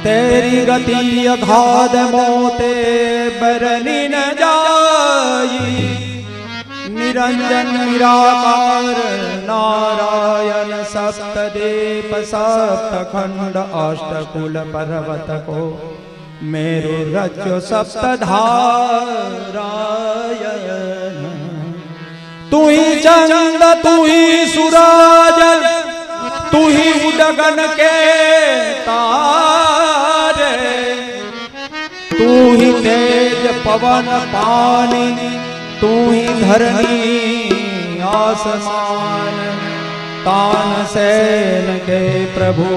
तेरी गति अगाध मोते बरनी न जाई। निरंजन निराकार नारायण सप्तदीप सप्तखंड अष्टकुल पर्वत को मेरु रचो सप्तधारायण। तू ही चंद तू ही सूरज तू ही उडगन के तारे। तू ही तेज पवन पानी तू ही धरनी आसमान। तानसेन के प्रभु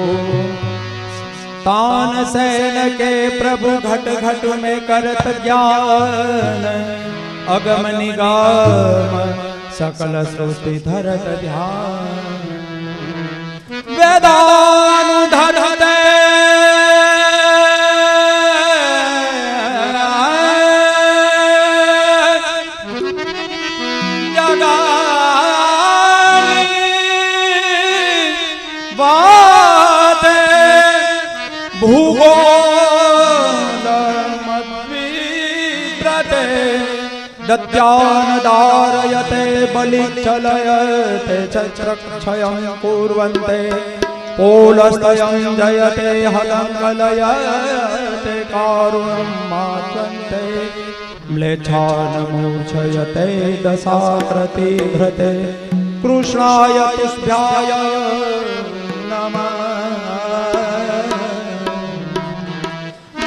तानसेन के प्रभु घट घट में करत ज्ञान। अगम निगम सकल श्रुति धरत ध्यान। वेदानुधरते जगानी बाते भूगोलमद्विप्रते। दत्यान धारयते बलि चलयते चक्षयं कुर्वन्ते। पोलस्तयं जयते हलं कलयते कारुण्यं मात्रन्ते। म्लेच्छान् मूर्छयते दशाकृतिधृते। कृष्णाय तुष्भ्याय नमः।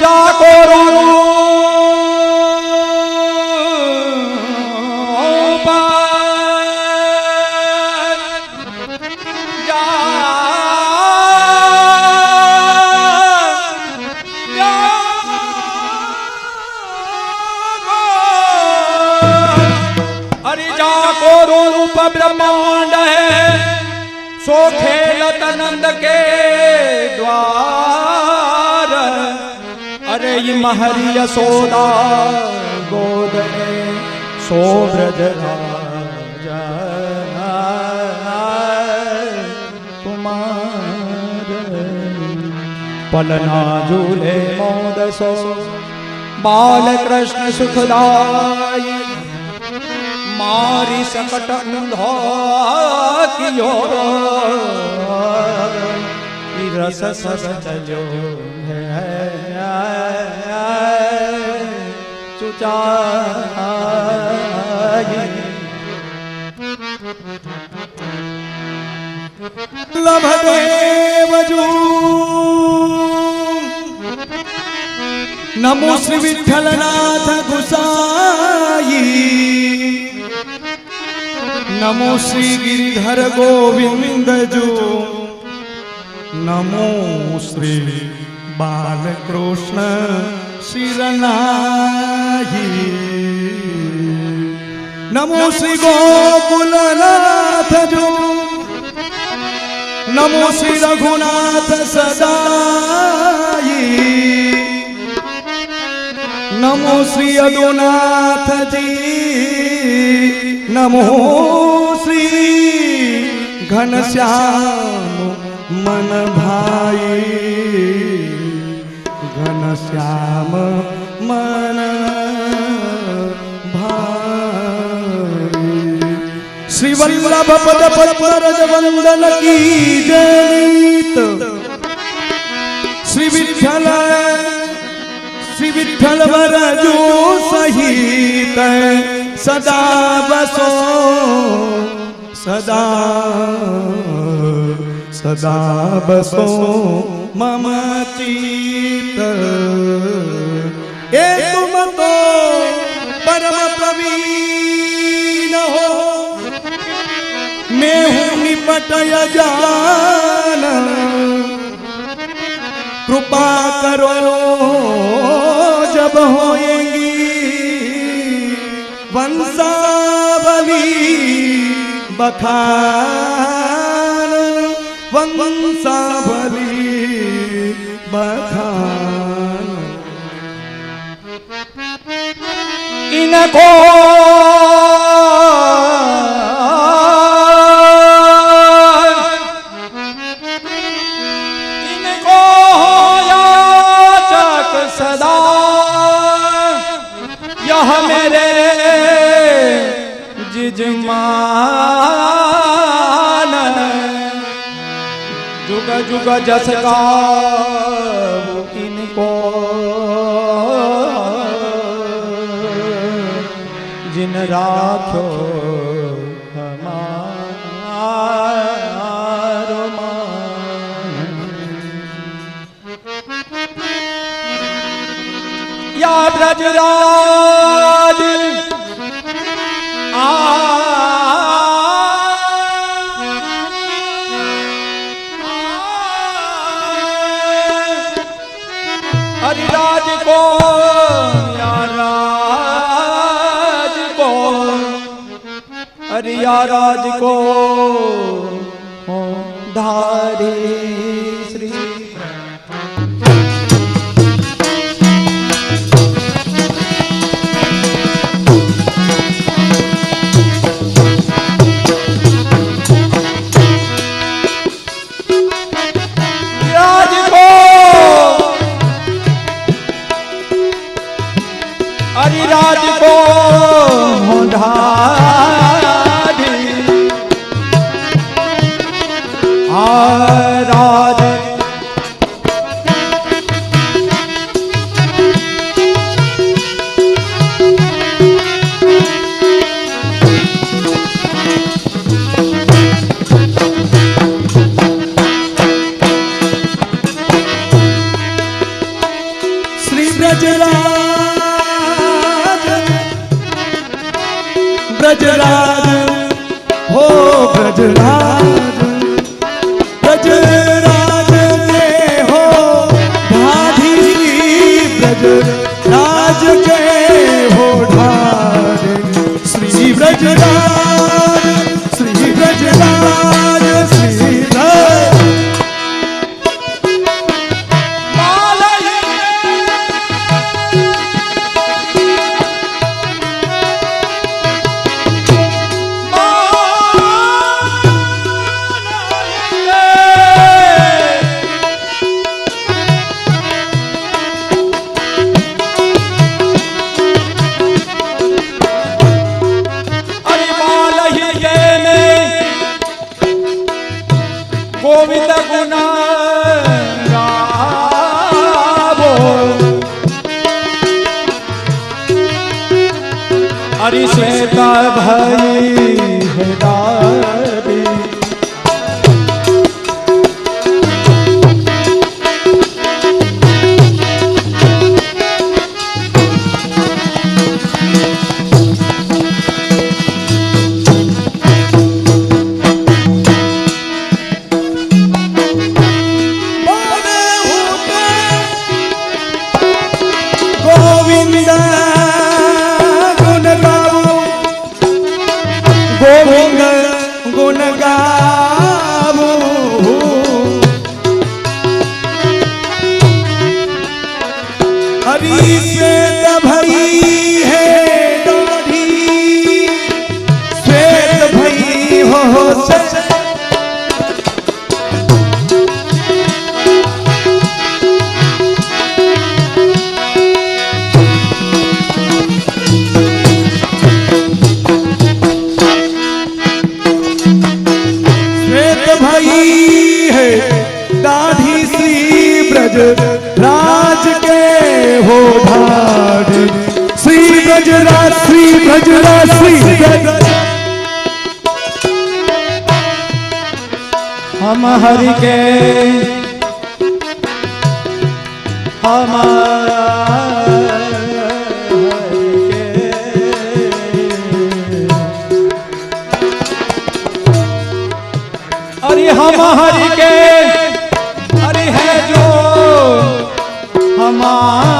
जाको ब्रह्मांड है सो खेलत नंद के द्वार। अरे ये महरी यशोदा गोद में सो ब्रज राजा कुमार। पलना झूले मोद सो बाल कृष्ण सुखदाई। मारी सकट अंधा कियो रस सस चलो है चुचाई। लभदेवजू नमो श्री विठ्ठलनाथ गुसाई। नमो श्री गिरिधर गोविंद जो। नमो श्री बालकृष्ण शिरनाही। नमो श्री गोकुलनाथ जो। नमो श्री रघुनाथ सदाई। नमो श्री यदुनाथ जी। नमो श्री घनश्याम मन भाई घनश्याम मन भाई। श्री वल्लभ पद पद्मरज वंदन की जयनीत श्री विठ्ठल वरजो सहित सदा बसो सदा सदा बसो मम चित्त। ए तुम तो परम प्रवीण हो मैं हूँ निपट जान कृपा करो जब होएगी वंशावली बखान वंशावली बखान। इनको सदा यह मेरे जिजमान जुग जुग जस गाऊं इनको जिन राख्यो हमारो मान। या ब्रजराज हरिराज को या राज को हरिया राज को हो धारी श्री। हरिराज को ढाढ़ी राज श्री ब्रजराज ब्रजराज हो ब्रजराज ब्रजराज के हो ढाढ़ी ब्रजराज के हो ढाढ़ी। श्री ब्रजराज श्री ब्रजराज श्री गोविंद गुण गावो हरि श्वेता भई हृदय गोविंद ब्रजरासी हम हरि के हम हरि के, अरे हम हरि के, अरे है जो हमारे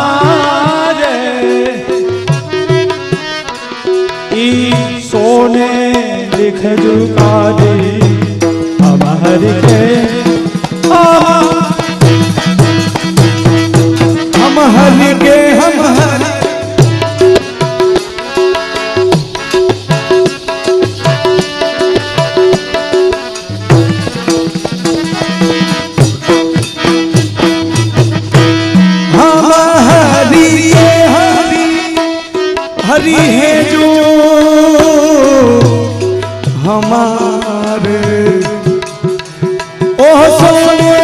सोने लिख झुका दी हम हरि के हम हरि के हम हरि हरि है जो हमारे ओह सोने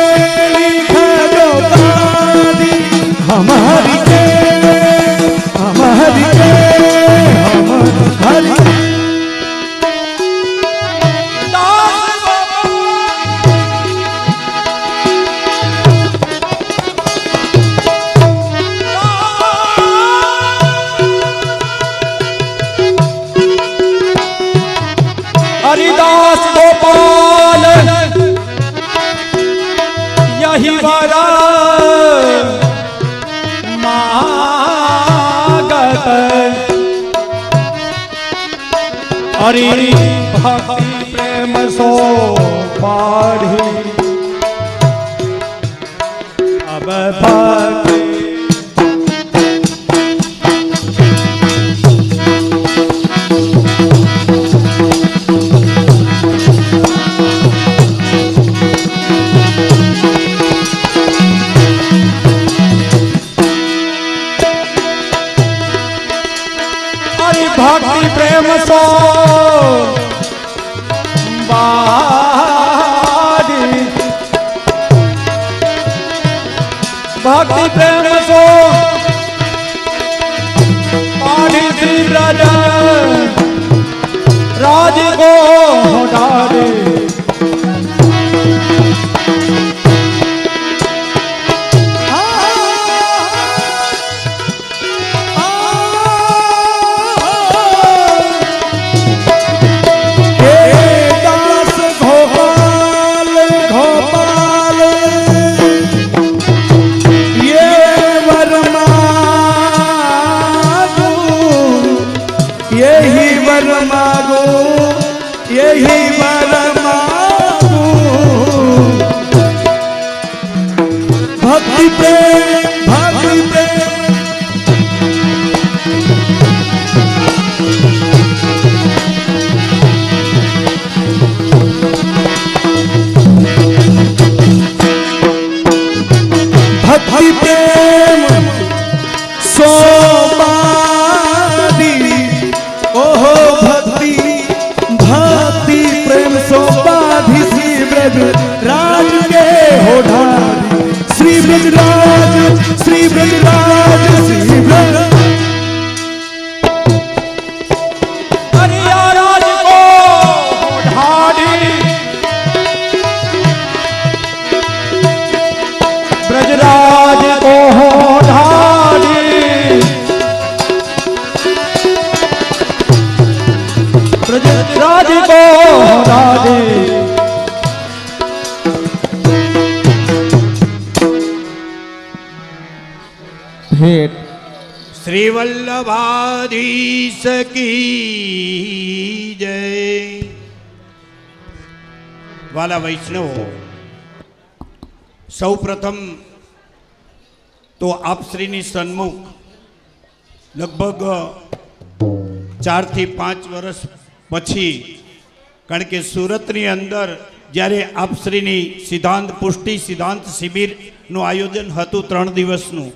लिखा जो गादी हम हरि के हम हरि के हम हरि हरिदास गोपाल यही वरा मागत हरि भक्ति प्रेम सो पाढ़ी अब भक्ति भक्ति प्रेम सो बारी भक्ति प्रेम सो पानी श्री ब्रज राज को डारे भक्ति प्रेम भक्ति प्रेम भक्ति प्रेम सोपादी ओहो भक्ति भक्ति प्रेम सोपाधी श्री ब्रज राज के हो ढारी श्री ब्रजराज श्री ब्रजराज श्री ब्रज हरिया राज को ढाडी ब्रजराज को ढाडी ब्रजराज को ढाडी भेंट श्री वल्लभाधीश की जय। वाला वैष्णव सौ प्रथम तो आप श्रीनी सन्मुख लगभग 4 થી 5 વર્ષ પછી કારણ કે સુરતની અંદર જ્યારે આપ શ્રીની સિદ્ધાંત પુષ્ટિ સિદ્ધાંત શિબિરનું આયોજન હતું 3 દિવસનું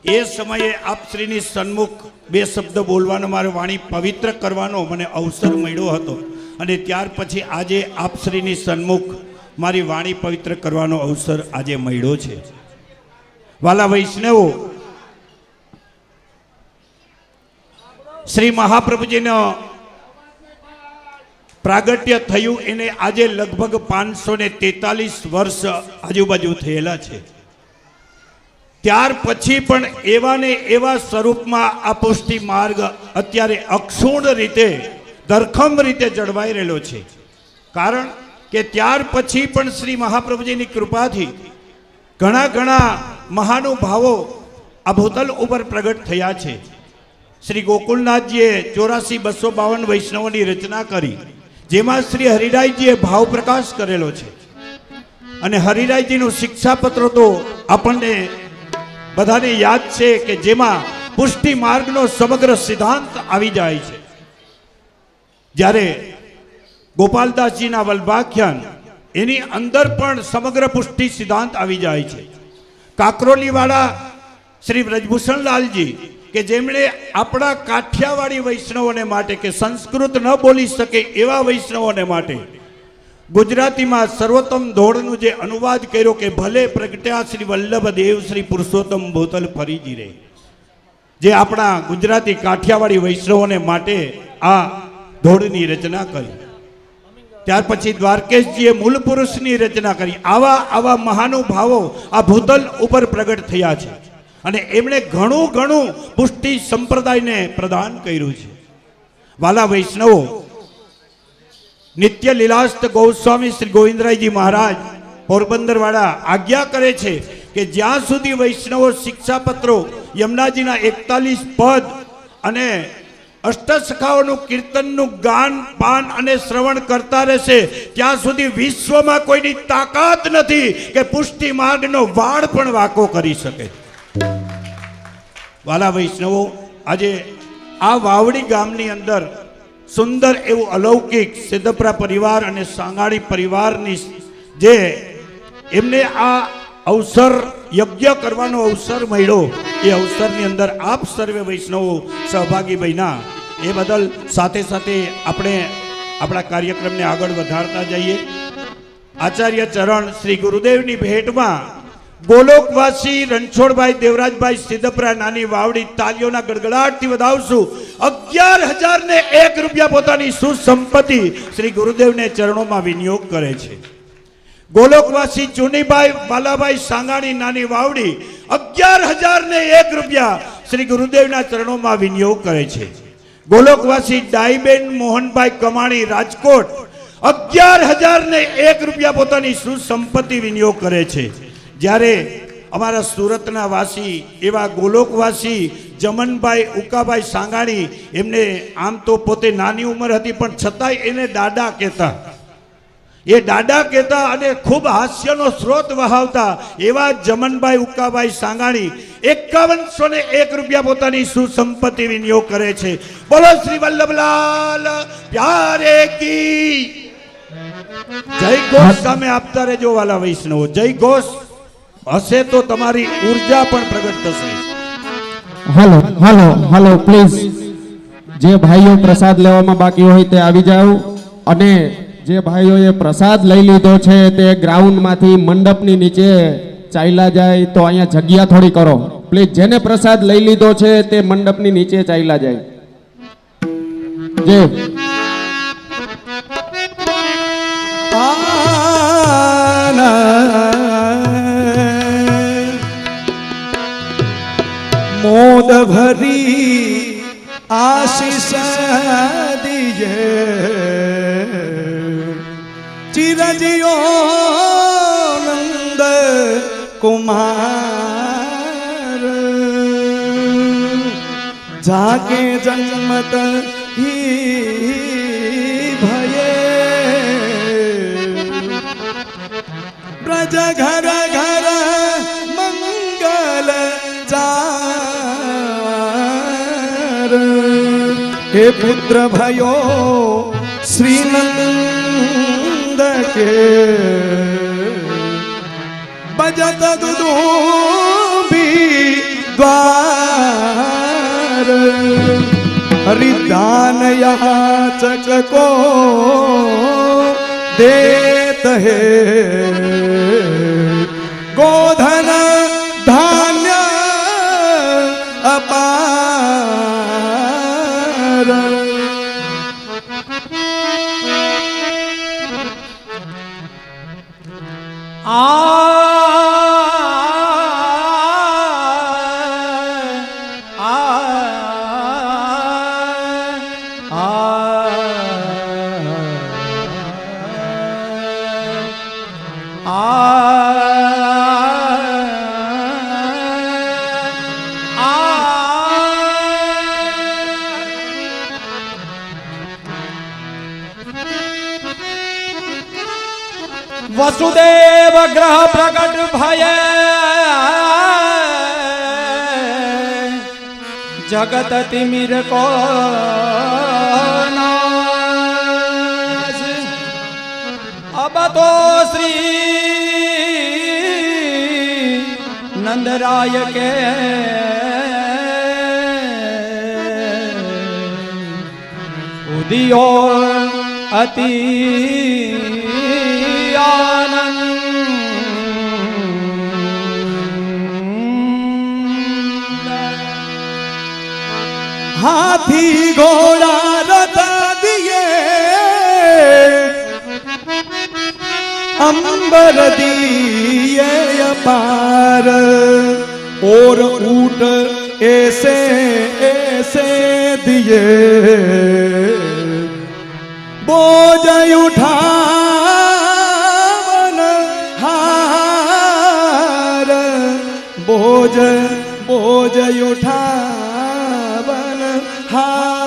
એ સમયે આપ શ્રીની સન્મુખ 2 શબ્દ બોલવાનો મારો વાણી પવિત્ર કરવાનો મને અવસર મળ્યો હતો અને ત્યાર પછી આજે આપ શ્રીની સન્મુખ મારી વાણી પવિત્ર કરવાનો અવસર આજે મળ્યો છે। વાલા વૈષ્ણવો શ્રી મહાપ્રભુજીનો પ્રાગટ્ય થયું એને આજે લગભગ 543 વર્ષ આજુબાજુ થયેલા છે. ત્યાર પછી પણ એવા ને એવા સ્વરૂપમાં આ પુષ્ટિ માર્ગ અત્યારે અક્ષુણ રીતે ધરખમ રીતે જળવાઈ રહેલો છે. કારણ કે ત્યાર પછી પણ શ્રી મહાપ્રભુજીની કૃપાથી ઘણા મહાનુભાવો આ ભૂતલ ઉપર પ્રગટ થયા છે. શ્રી ગોકુલનાથજીએ 84,252 વૈષ્ણવોની રચના કરી, જેમાં શ્રી હરિરાયજીએ ભાવ પ્રકાશ કરેલો છે. અને હરિરાયજીનું શિક્ષાપત્ર તો આપણને બધાને યાદ છે કે જેમાં પુષ્ટિ માર્ગનો સમગ્ર સિદ્ધાંત આવી જાય છે. જ્યારે ગોપાલદાસજીના વલ્ભાખ્યાન એની અંદર પણ સમગ્ર પુષ્ટિ સિદ્ધાંત આવી જાય છે. કાકરોલીવાળા શ્રી બ્રજભૂષણલાલજી કે જેમણે આપણા કાઠિયાવાડી વૈષ્ણવોને માટે કે સંસ્કૃત ન બોલી શકે એવા વૈષ્ણવોને માટે ગુજરાતીમાં સર્વોત્તમ ધોળનું જે અનુવાદ કર્યો કે ભલે પ્રગટ્યા શ્રી વલ્લભ દેવ શ્રી પુરુષોત્તમ ભૂતલ ફરીજી રે, જે આપણા ગુજરાતી કાઠિયાવાડી વૈષ્ણવોને માટે આ ધોળની રચના કરી. ત્યાર પછી દ્વારકેશજીએ મૂળ પુરુષની રચના કરી. આવા મહાનુભાવો આ ભૂતલ ઉપર પ્રગટ થયા છે અને એમણે ઘણું પુષ્ટિ સંપ્રદાયને પ્રદાન કર્યું છે. વાલા વૈષ્ણવો, નિત્ય લીલાસ્ત ગૌસ્વામી શ્રી ગોવિંદરાયજી મહારાજ પોરબંદર વાળા આજ્ઞા કરે છે કે જ્યાં સુધી વૈષ્ણવો શિક્ષાપત્રો યમુનાજીના 41 પદ અને અષ્ટસખાઓનું કીર્તનનું ગાન પાન અને શ્રવણ કરતા રહેશે ત્યાં સુધી વિશ્વમાં કોઈની તાકાત નથી કે પુષ્ટિ માર્ગનો વાળ પણ વાંકો કરી શકે. વાલા વૈષ્ણવો, આજે આ વાવડી ગામની અંદર સુંદર એવું અલૌકિક સિદ્ધપરા પરિવાર અને સાંગાણી પરિવારની જે એમને આ અવસર યજ્ઞ કરવાનો અવસર મળ્યો, એ અવસરની અંદર આપ સર્વે વૈષ્ણવો સહભાગી બન્યા એ બદલ સાથે આપણે આપણા કાર્યક્રમને આગળ વધારતા જઈએ. આચાર્ય ચરણ શ્રી ગુરુદેવની ભેટમાં ગોલોકવાસી રણછોડભાઈ દેવરાજભાઈ સિદ્ધપરા નાની વાવડી તાલીઓના ગડગડાટથી વધાવશું. 11,001 રૂપિયા પોતાની સુસંપત્તિ શ્રી ગુરુદેવને ચરણોમાં વિનિયોગ કરે છે. ગોલોકવાસી ચુનીભાઈ બાલાભાઈ સાંગાણી નાની વાવડી 11,001 રૂપિયા શ્રી ગુરુદેવના ચરણોમાં વિનિયોગ કરે છે. ગોલોકવાસી ડાઈબેન મોહનભાઈ કમાણી રાજકોટ 11,001 રૂપિયા પોતાની સુસંપત્તિ વિનિયોગ કરે છે. જ્યારે અમારા સુરતના વાસી એવા ગોલોકવાસી જમનભાઈ ઉકાભાઈ સાંગાણી, એમને આમ તો પોતે નાની ઉંમર હતી પણ છતાંય એને દાદા કહેતા, એ દાદા કહેતા અને ખૂબ હાસ્યનો સ્રોત વહાવતા એવા જમનભાઈ ઉકાભાઈ સાંગાણી 5101 રૂપિયા પોતાની સુસંપત્તિ વિનિયોગ કરે છે. બોલો શ્રી વલ્લભલાલ પ્યારે કી જય. ઘોષ સામે આપતા રહેજો વાલા વૈષ્ણવો. જય ઘોષ હશે તો તમારી ઉર્જા પણ પ્રગટ થશે. હાલો પ્લીઝ, જે ભાઈઓ પ્રસાદ લેવામાં બાકી હોય તે આવી જાવ, અને જે ભાઈઓએ પ્રસાદ લઈ લીધો છે તે ગ્રાઉન્ડમાંથી મંડપની નીચે ચાલ્યા જાય તો અહીંયા જગ્યા થોડી કરો પ્લીઝ. જેને પ્રસાદ લઈ લીધો છે તે મંડપની નીચે ચાલ્યા જાય. જે मोद भरी आशीष दीजे चिरंजीव नंद कुमार जाके जन्मत ही भये ब्रज घर घर मंगल हे पुत्र भयो श्रीनंद के बजत दुदुभी द्वार हरिदान याचक को देत है गोधन धान्य अपार वसुदेव ग्रह प्रकट भय जगत तिमिर को नाश। अब तो श्री नंदराय के उदियो अति हाथी घोड़ा रथ दिए अंबर दिए अपार और ऊट ऐसे ऐसे दिए बोझ उठावन हार बोझ बोझ उठावन हार।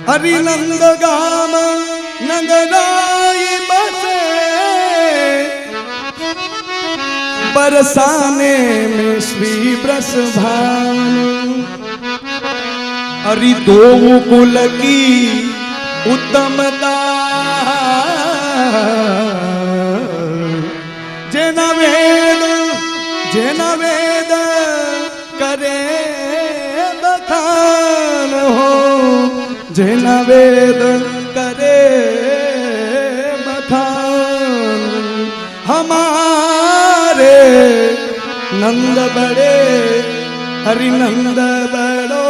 हरिनंद गाम नगराई बसे बरसाने में श्री ब्रसभानु। हरि दो कुल की उत्तमता जेना वेद करे बखान हो जेना वेद करे बखान। हमारे नंद बड़े हरिनंद बड़ो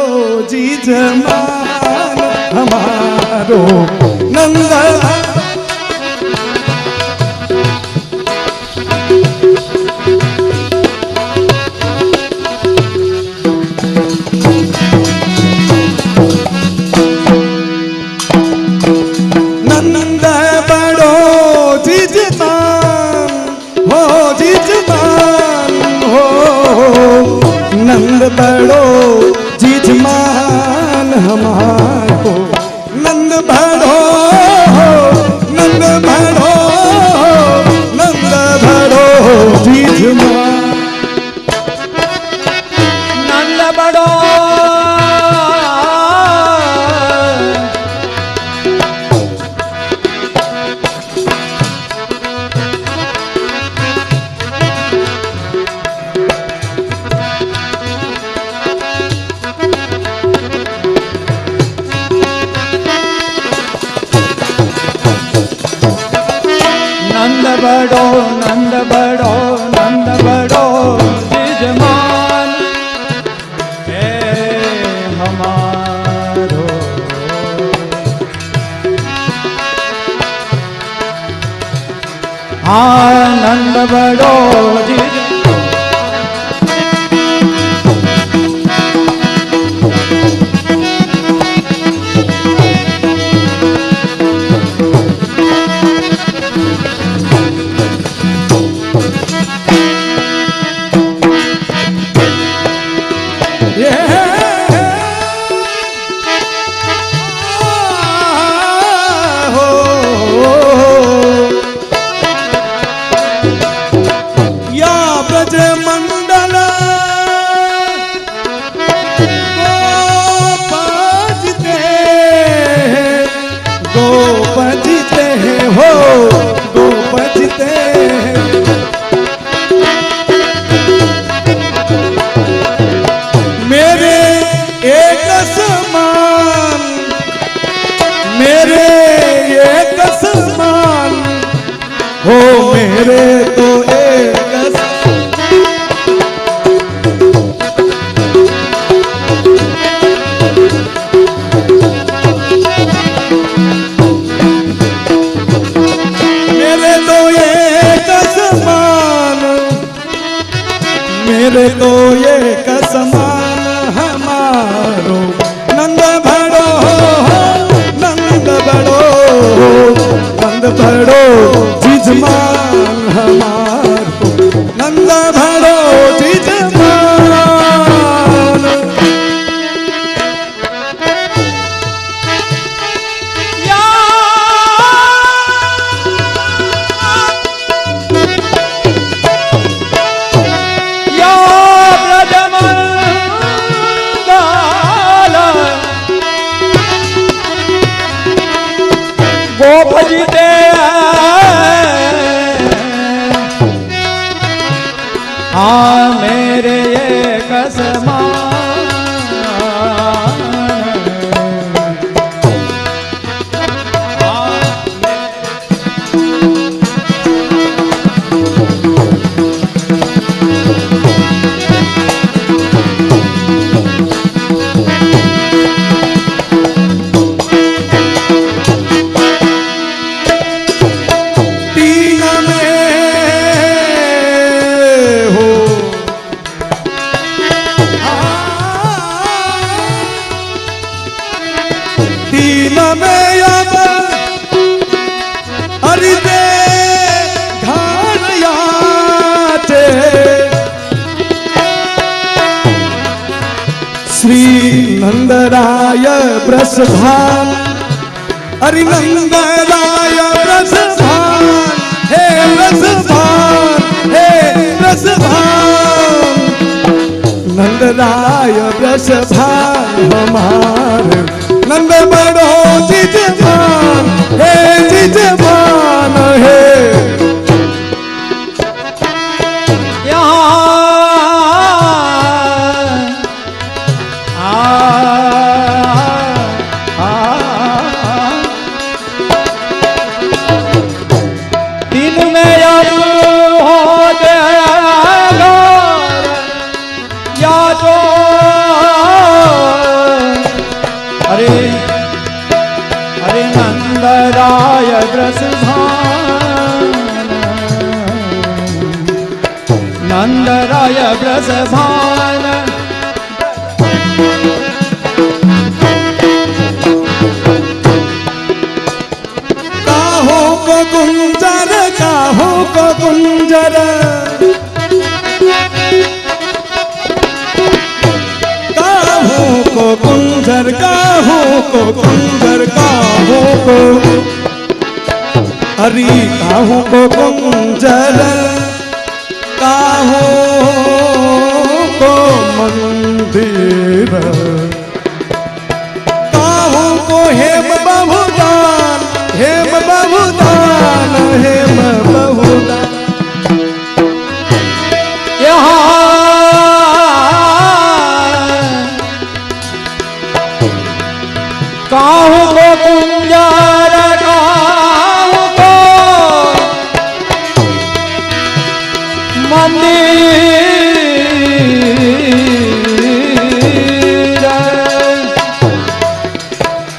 जीजमान हमारो नंद। नंद बड़ो जीजमान हो जीजमान हो नंद बड़ो जीजमान हमारो नंद बड़ो नंद बड़ो नंद बड़ो जीजमान। नंद बड़ो नंद बड़ो नंद बड़ो जिजमान हे हमारो। हाँ नंद बड़ो हो मेरे तो एक मेरे तो एक समान मेरे तो एक समान हमारो हमें अब हरि दे घाट याचे श्री नंदराय ब्रसभान हरि नंदराय ब्रसभान हे ब्रसभान हे ब्रसभान नंदराय ब्रसभान हमारे नंद बड़ो जिजमान हे जिजमान हे दिन में अब हो जाएगा या जो अरे अरे नंदराय ब्रसभान नंदराय ब्रसभान काहो को गुंजर काहो को गुंजर काहो को गुंजर काहो को गुंजर काहो को हरि काहो को गुंजर काहो को मंदिर काहो को हेम बहुदान हेम बहुदान हेम बहुदान यहाँ काहू को कुंजर काहू को मंदिर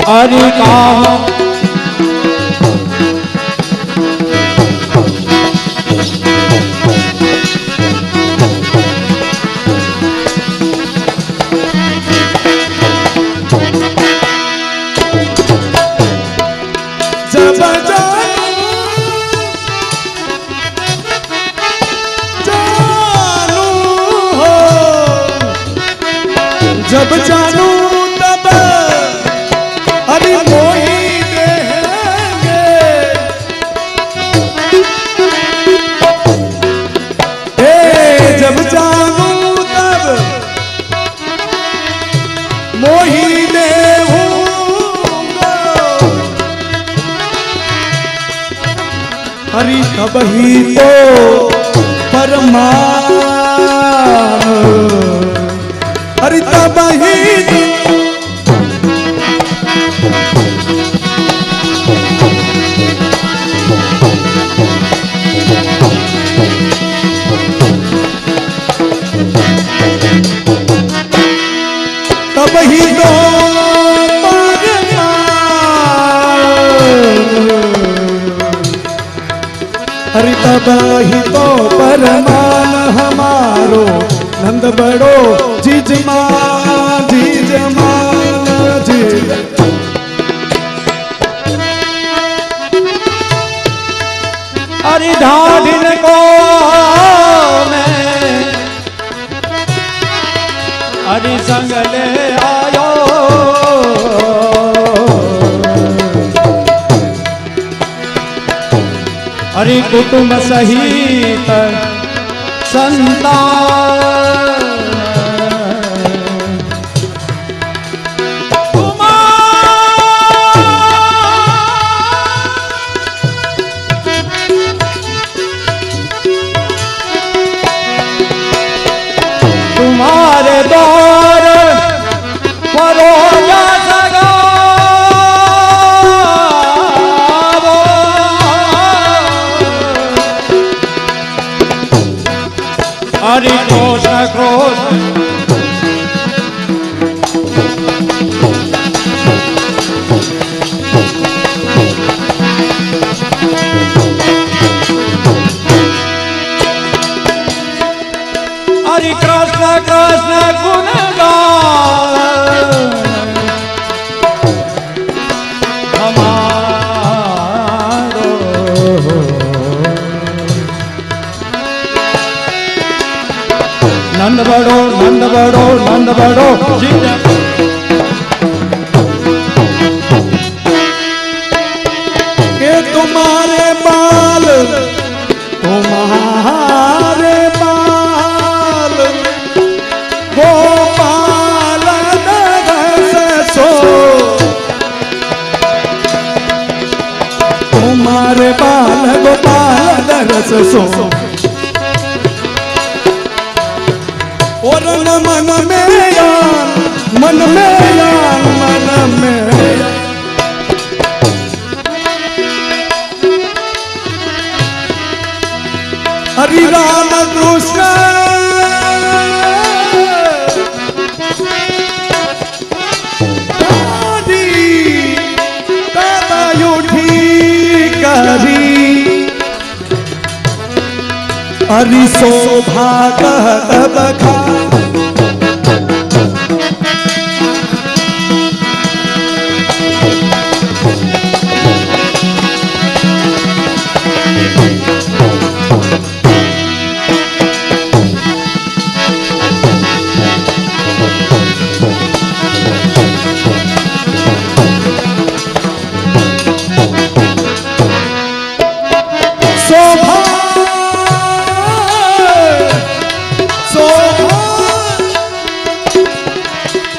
अरे काहू जब जानू हो जब जानू तब हरि मोही देंगे हे जब जानू तब मोही देहूंगा हरि तब ही तो परमान हरि तब ही तब ही तो हरि तब ही तो परमान हमारो नंद बड़ो जिजमान जिजमान जिज अरे ढाढिन को मैं अरे संग ले आयो अरे कुटुंब सहित संतान तुम्हारे द्वार परोया सगा हरि कृष्ण कृष्ण हरि कृष्ण कृष्ण गुण गान बड़ो नंद बड़ो नंद बड़ो जिजा के तुम्हारे बाल गोपाल सो तुम्हारे बाल गोपाल रस सो और मन में यान मन में यान मन में हरि राम कृष्ण हरि शोभा कहत बखान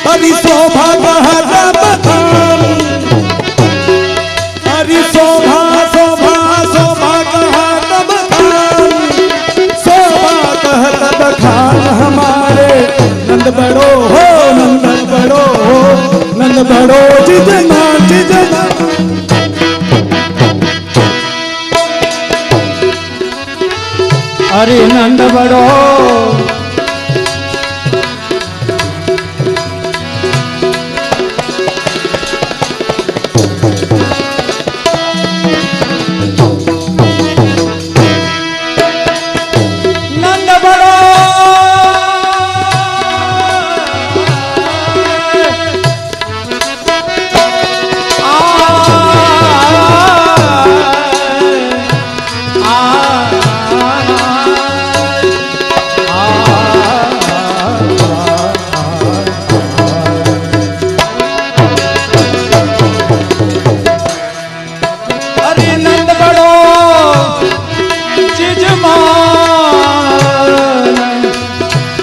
हरि शोभा कहत बखान हरि शोभा शोभा शोभा कहत बखान शोभा कहत बखान हमारे नंद बड़ो हो नंद बड़ो हो नंद बड़ो जिजना जिजना अरे नंद बड़ो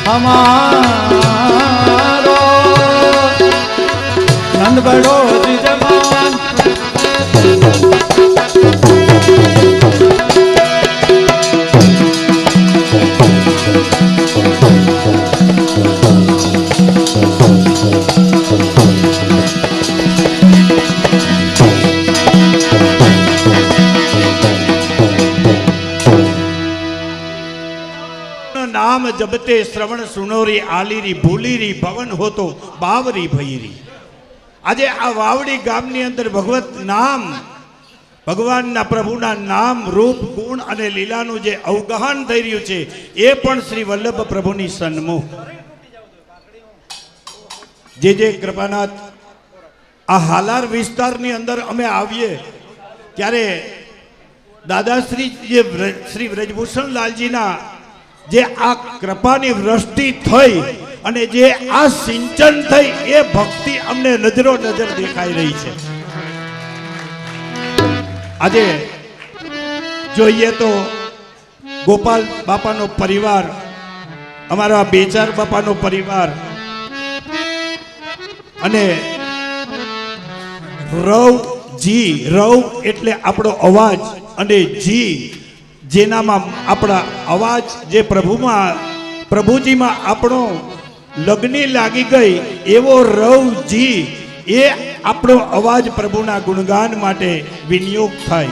हमारो नंद बड़ो जिजमान नाम जबते श्रवण सुनोरी आलीरी भूलीरी भवन होतो बावरी भईरी આજે આ વાવડી ગામની અંદર ભગવત નામ ભગવાનના પ્રભુના નામ રૂપ ગુણ અને લીલાનું જે અવગાહન થઈ રહ્યું છે એ પણ શ્રી વલ્લભ પ્રભુની સન્મુખ જે કૃપાનાથ આ હાલાર વિસ્તારની અંદર અમે આવીએ ત્યારે દાદાશ્રી જે શ્રી વ્રજભૂષણ લાલજીના જે આ કૃપાની વૃષ્ટિ થઈ અને જે આ સિંચન થઈ એ ભક્તિ અમને નજરો નજર દેખાઈ રહી છે આજે જોઈએ તો ગોપાલ બાપાનો પરિવાર અમારા બેચાર બાપાનો પરિવાર અને રવ એટલે આપણો અવાજ અને જી જેનામાં આપણા અવાજ જે પ્રભુજીમાં આપણો લગ્ની લાગી ગઈ એવો રવજી એ આપણો અવાજ પ્રભુના ગુણગાન માટે વિનિયોગ થાય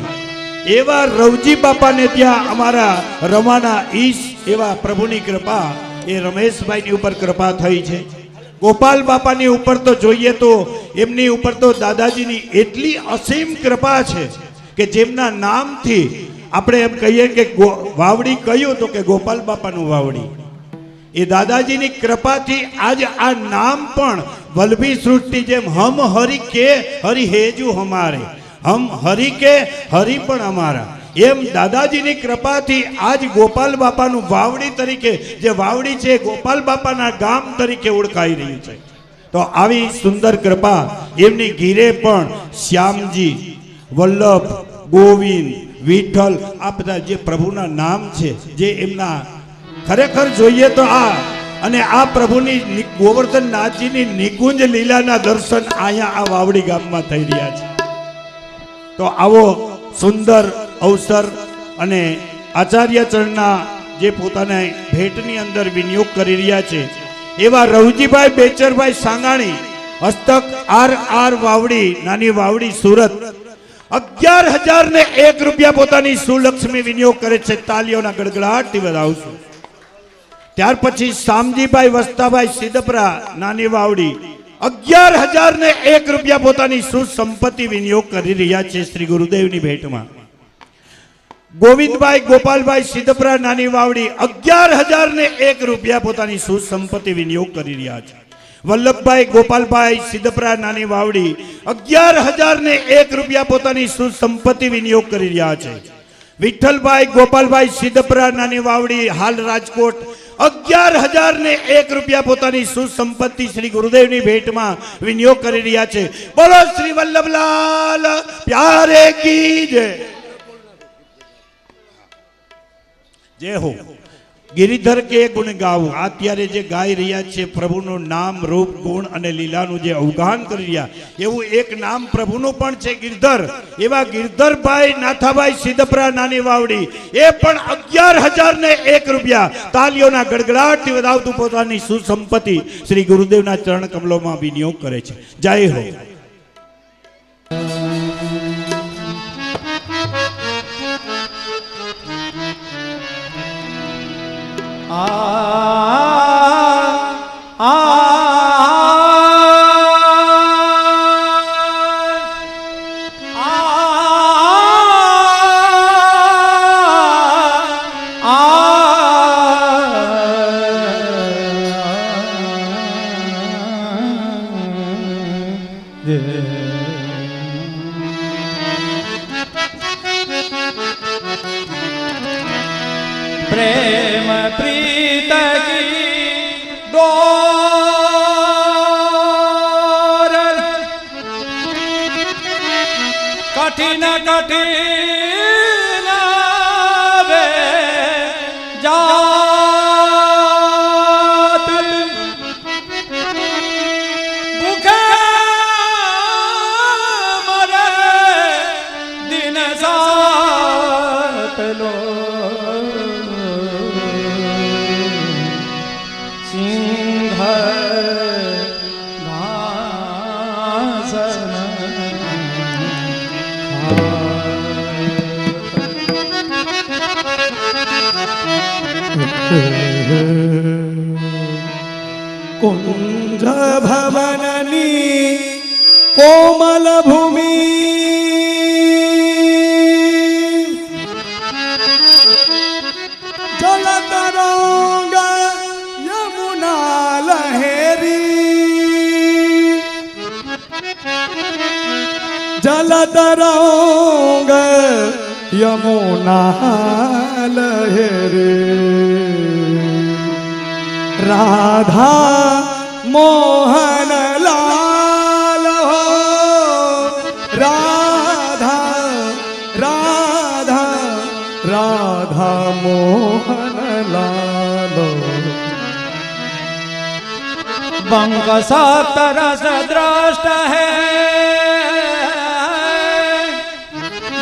એવા રવજી બાપાને ત્યાં અમારા રમાના ઈશ એવા પ્રભુની કૃપા એ રમેશભાઈની ઉપર કૃપા થઈ છે ગોપાલ બાપાની ઉપર તો જોઈએ તો એમની ઉપર તો દાદાજીની એટલી અસીમ કૃપા છે કે જેમના નામથી આપણે એમ કહીએ કે વાવડી કહ્યું તો કે ગોપાલ બાપાનું વાવડી એ દાદાજીની કૃપાથી આજ આ નામ પણ વલ્લભી સૃષ્ટિ જેમ હમ હરિ કે હરિ હેજુ હમારે હમ હરિ કે હરિ પણ અમારા એમ દાદાજીની કૃપાથી આજ ગોપાલ બાપાનું વાવડી તરીકે જે વાવડી છે ગોપાલ બાપાના ગામ તરીકે ઓળખાઈ રહ્યું છે. તો આવી સુંદર કૃપા એમની ઘીરે પણ શ્યામજી, વલ્લભ, ગોવિંદ, વિઠ્ઠલ આ બધા જે પ્રભુના નામ છે, જે એમના ખરેખર જોઈએ તો આ અને આ પ્રભુની ગોવર્ધનનાથજીની નિકુંજ લીલાના દર્શન અહીંયા આ વાવડી ગામમાં થઈ રહ્યા છે. તો આવો સુંદર અવસર અને આચાર્ય ચરણના જે પોતાના ભેટની અંદર વિનિયોગ કરી રહ્યા છે એવા રવજીભાઈ બેચરભાઈ સાંગાણી, હસ્તક આર વાવડી, નાની વાવડી, સુરત 11,001 રૂપિયા પોતાની સુલક્ષ્મી વિનિયોગ કરે છે. તાલીઓના ગડગડાટથી વધાવશું. ત્યાર પછી શામજીભાઈ વસ્તાભાઈ સિદ્ધપરા, નાની વાવડી 11,001 રૂપિયા પોતાની સુસંપત્તિ વિનિયોગ કરી રહ્યા છે શ્રી ગુરુદેવની ભેટમાં. ગોવિંદભાઈ ગોપાલભાઈ સિદ્ધપરા, નાની વાવડી 11,001 રૂપિયા પોતાની સુસંપત્તિ વિનિયોગ કરી રહ્યા છે. વલ્લભભાઈ ગોપાલભાઈ સિદ્ધપરા, નાની વાવડી 11,001 રૂપિયા પોતાની સુસંપત્તિ વિનિયોગ કરી રહ્યા છે. વિઠ્ઠલભાઈ ગોપાલભાઈ સિદ્ધપરા, નાની વાવડી, હાલ રાજકોટ 11,001 રૂપિયા પોતાની સુસંપત્તિ શ્રી ગુરુદેવની ભેટમાં વિનિયોગ કરી રહ્યા છે. બોલો શ્રી વલ્લભલાલ પ્યારે કી જય. જય હો. ગિરિધર કે ગુણ ગાવું. અત્યારે જે ગાઈ રહ્યા છે પ્રભુનું નામ, રૂપ, ગુણ અને લીલાનું જે અવગાન કરી રહ્યા એવું એક નામ પ્રભુનું પણ છે ગિરધર. એવા ગિરધરભાઈ નાથાભાઈ સિદ્ધપરા, નાની વાવડી એ પણ 11,001 રૂપિયા તાલીઓના ગડગડાટથી વધાવતું પોતાની સુસંપત્તિ શ્રી ગુરુદેવના ચરણ કમલોમાં વિનિયોગ કરે છે. જય હો. प्रेम प्रीत की डोर कठिन कठिन वे जात भूखे मरे दिन सात लो कुंज भवननी कोमल भूमि जल तरंग यमुना लहरी जल तरंग यमुना लहरी राधा मोहन लाल हो राधा राधा राधा मोहन लाल बंग सप्तरस दृष्ट है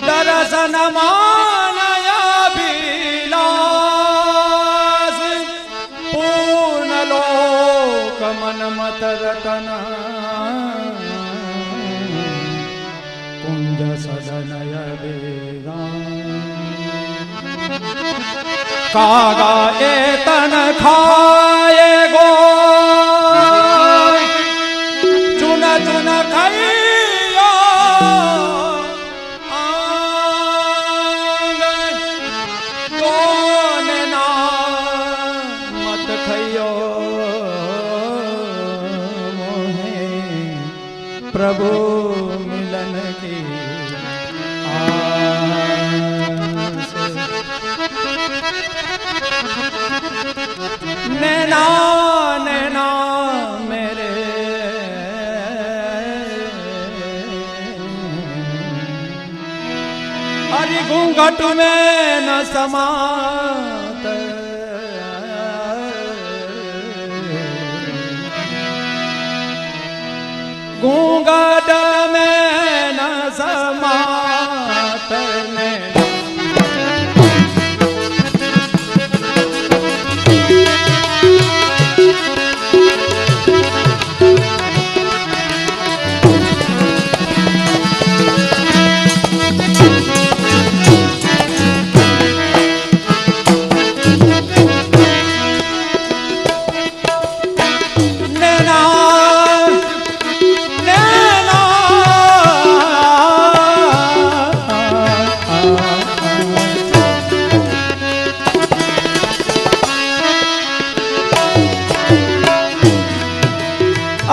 दर्शन मानया विलास पूर्ण लोक मन मत रतन कुंज सदनय वेगा कागा एतन खाए गो चुन चुन खैया आंग कौन ना मत खैयो मोहे प्रभु मिलन की नैना नैना मेरे हरि घूंघट में न समात घूंघट में न समात नैना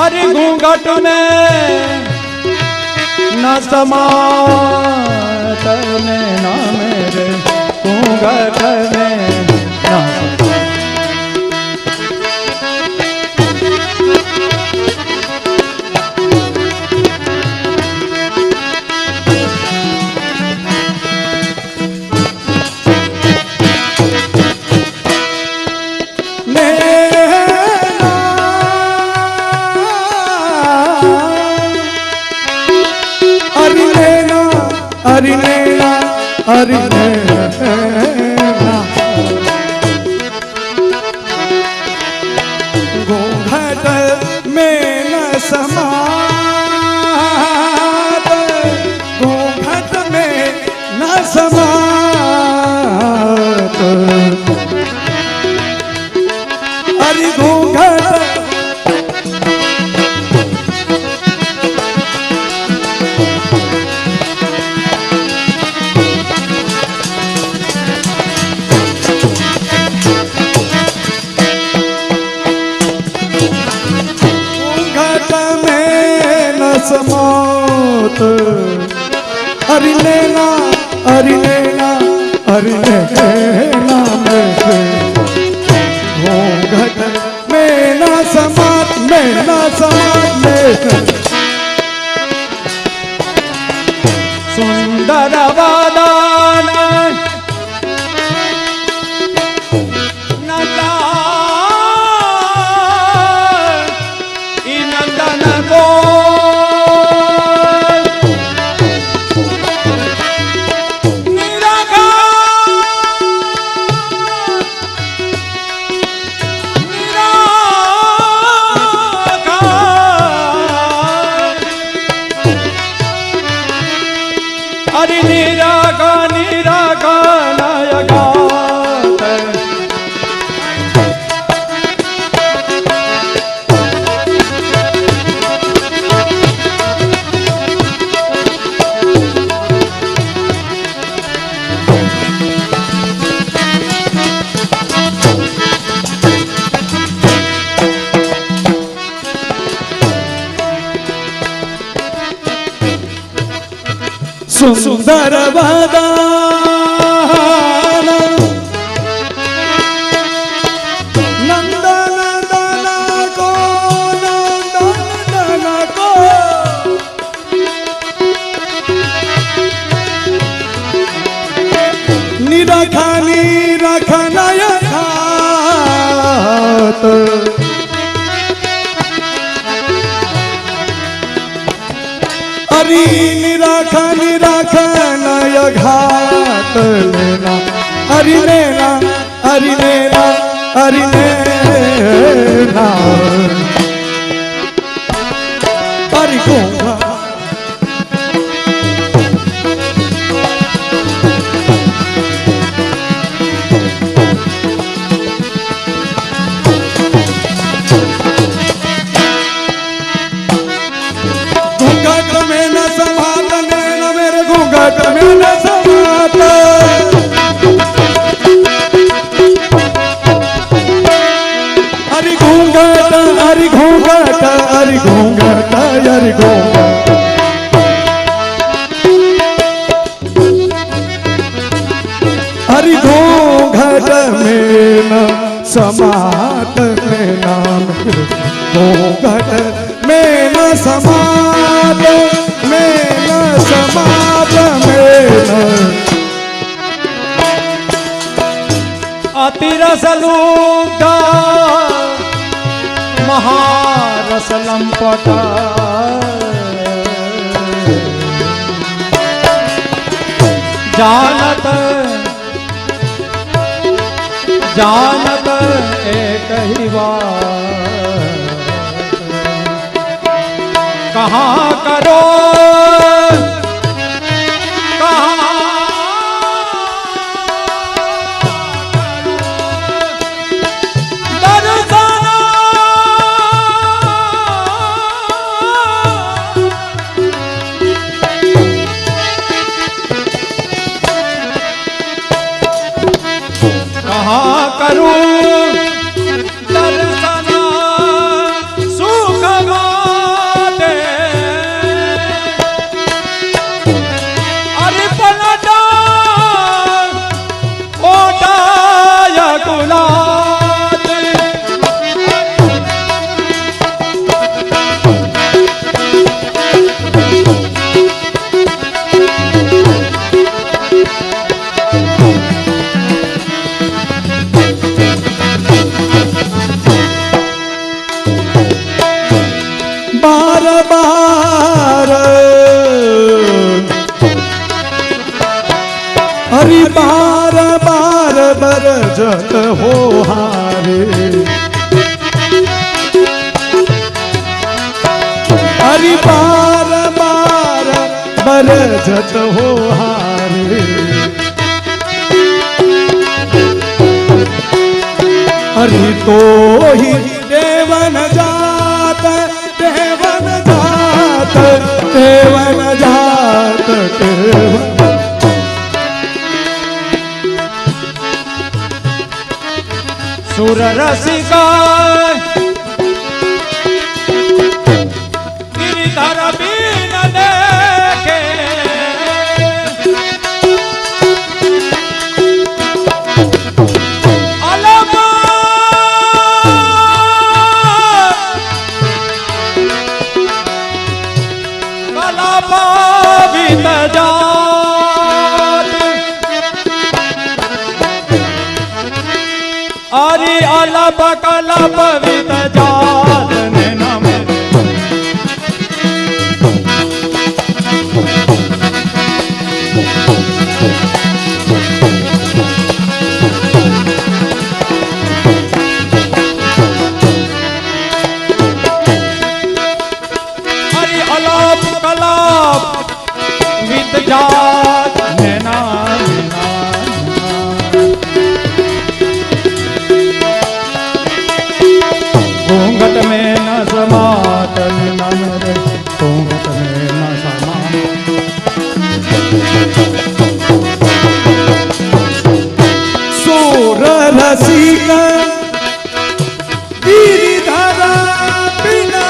अरे घूंघट में न समात नैना मेरे घूंघट में न हरि नैना हरि नैना घूंघट में न समात घूंघट में न समात हरि घूंघट समात हरि नैना हरि नैना हरि नैना घूंघट में न समात में न समात में सुंदर वदन नंदा नंदन को हरि निरागा निरागा नायगा सुंदर वदन नंदन दन को नंदन दन को निरखा निरखा नयनात हरि निराखा निराखा नय घात लेना हरि नैना हरि नैना हरि नैना हरि घूंघट में न समात नैना मेरे घूंघट में न समात हरि घूंघट हरि घूंघट हरि घूंघट हरि घूंघट हरि घूंघट समात में न समात में न अतिरसलुब्ध महारसलंपट जानत जानत एक ही बात कहाँ करो हरि बार बार बरजत हो हारे हरि बार बार बरजत हो हारे हरि तो ही देवन जात देवन जात देवन जात देवन सुर रसिका गिरिधर बीन देखे अलग कला पावित जा अरे अलप कलप वित जात नैना में अरे अलप कलप वित जात नैना घूंघट में न समात न मेरे घूंघट में न समात सूर रसिका गिरिधर बिना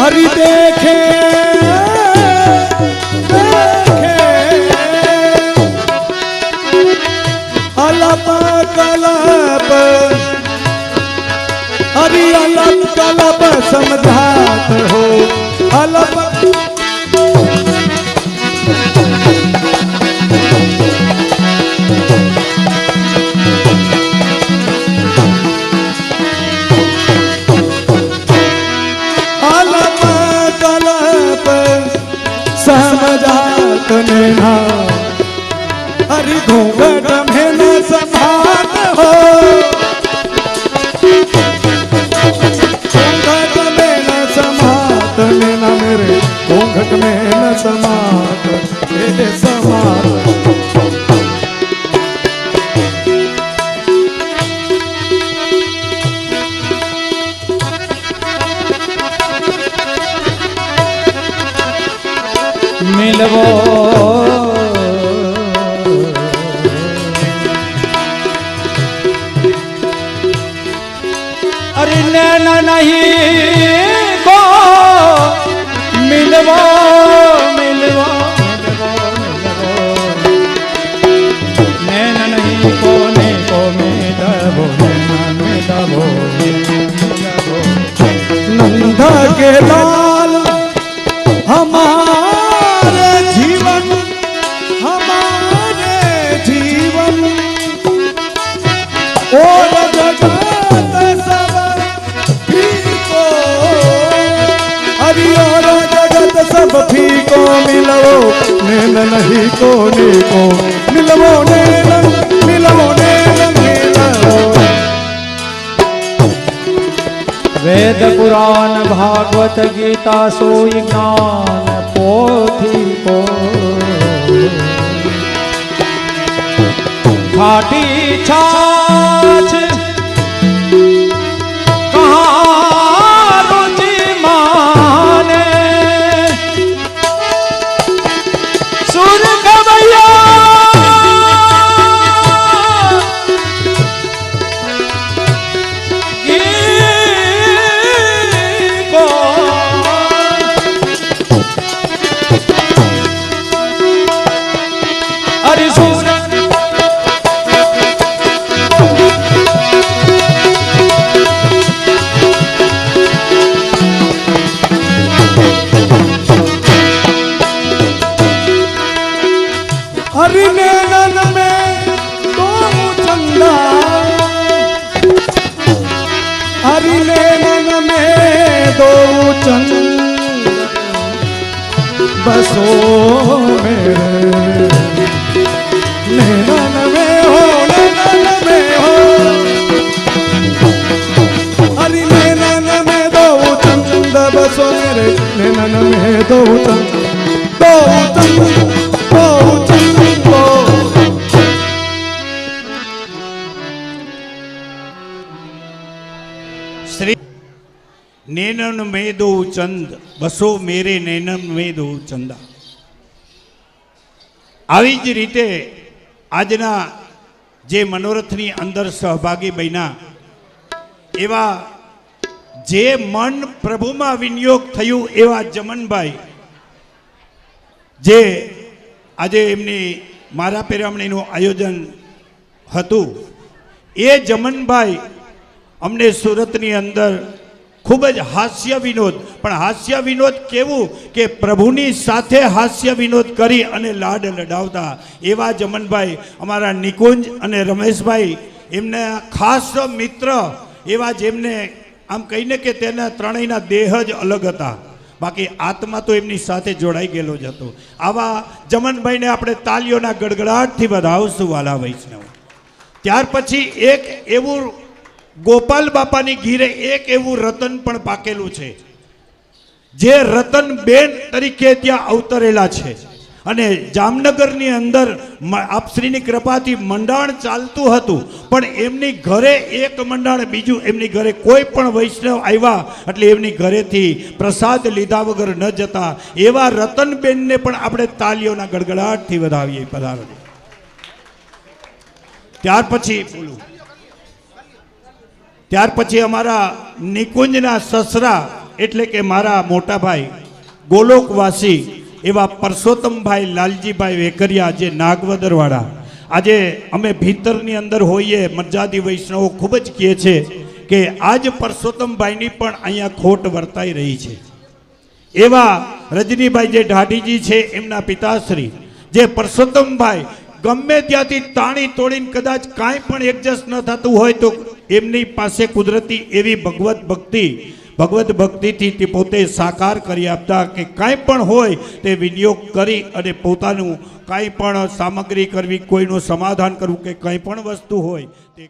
हरि देखे अलप कलप हरि अलप कलप समझात हो अलप अलप कलप समझात नैना हरि घूंघट में न समात हो नैना मेरे घूंघट में न समात मेरे समात मिलवो अरे नैना नहीं को मिलवो मिलवो नैना नहीं को मिलवो नैना मिलवो नंदा के लाल हमारे जीवन और जगत सब फीको हरि और जगत सब फीको मिलो नैन नहीं कोने को मिलवो नैन मिलवो વેદ પુરાણ ભાગવત ગીતા સોઈ જ્ઞાન પોથી કો ખાટી છાછ કહા રુચિ માને સુર ગવૈયા हरि नैनन में दो चंदा हरि नैनन में दो चंद बसो मेरे नैनन में हो हरि नैनन में दो चंद बसो मेरे नैनन में दो चंद श्री नैनन में दो चंद बसो मेरे नैनन में दो चंदा આવી જ રીતે આજના જે મનોરથની અંદર સહભાગી બન્યા એવા જે મન પ્રભુમાં વિનિયોગ થયું એવા જમનભાઈ જે આજે એમની મારા પેરામણીનું આયોજન હતું એ જમનભાઈ અમને સુરતની અંદર ખૂબ જ હાસ્ય વિનોદ પણ હાસ્ય વિનોદ કેવું કે પ્રભુની સાથે હાસ્ય વિનોદ કરી અને લાડ લડાવતા એવા જમનભાઈ અમારા નિકુંજ અને રમેશભાઈ એમના ખાસ મિત્ર એવા જેમને આમ કહીને કે તેના ત્રણેયના દેહ જ અલગ હતા બાકી આત્મા તો એમની સાથે જોડાઈ ગયેલો જ હતો આવા જમનભાઈને આપણે તાલીઓના ગડગડાટથી વધાવશું વાલા વૈષ્ણવ ત્યાર પછી એક એવું ગોપાલ બાપાની ઘીરે એક એવું રતન પણ પાકેલું છે જે રતનબેન તરીકે ત્યાં અવતરેલા છે અને જામનગરની અંદર આપશ્રીની કૃપાથી મંડાણ ચાલતું હતું પણ એમની ઘરે એક મંડાણ બીજું એમની ઘરે કોઈ પણ વૈષ્ણવ આવ્યા એટલે એમની ઘરેથી પ્રસાદ લીધા વગર ન જતા એવા રતનબેનને પણ આપણે તાલીઓના ગડગડાટથી વધાવીએ પધારો ત્યાર પછી અમારા નિકુંજના સસરા એટલે કે મારા મોટા ભાઈ ગોલોકવાસી એવા પરસોત્તમભાઈ લાલજીભાઈ વેકરિયા જે નાગવદરવાળા આજે અમે ભીતરની અંદર હોઈએ મર્યાદી વૈષ્ણવો ખૂબ જ કહે છે કે આજ પરસોત્તમભાઈની પણ અહીંયા ખોટ વર્તાઈ રહી છે એવા રજનીભાઈ જે ઢાઢીજી છે એમના પિતાશ્રી જે પરસોત્તમભાઈ ગમે ત્યાંથી તાણી તોડીને કદાચ કાંઈ પણ એડજસ્ટ ન થતું હોય તો એમની પાસે કુદરતી એવી ભગવત ભક્તિથી તે પોતે સાકાર કરી આપતા કે કાંઈ પણ હોય તે વિનિયોગ કરી અને પોતાનું કાંઈ પણ સામગ્રી કરવી કોઈનું સમાધાન કરવું કે કંઈ પણ વસ્તુ હોય તે